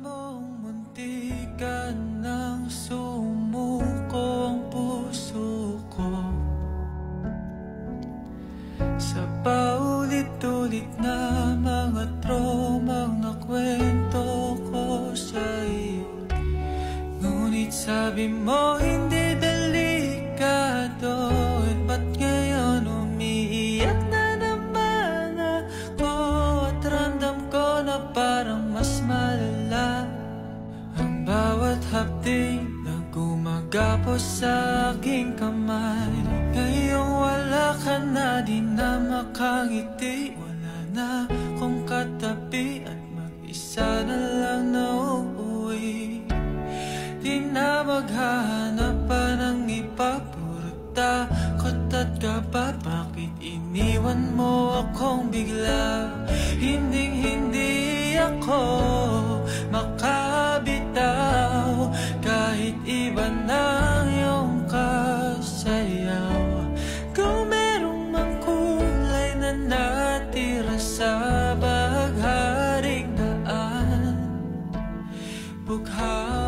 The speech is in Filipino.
mong muntik ka nang sumuko ang puso ko sa paulit-ulit na mga tromang nakwento ko sa iyo. Ngunit sabi mo hindi delikado, at ba't ngayon umiiyak na naman ako? At ramdam ko na parang mas malala ang bawat hapdi na gumagapos sa aking kamay. Ngayong wala ka na, di na makangiti, wala na kung katabi, at mag-isa na lang na uuwi. Di na maghahanap pa ng iba, puro takot at kaba. Bakit iniwan mo akong bigla? Hinding-hindi ako makabitaw kahit iba na iyong kasayaw. Kung merong mang kulay na natira sa bagharing daan, bughaw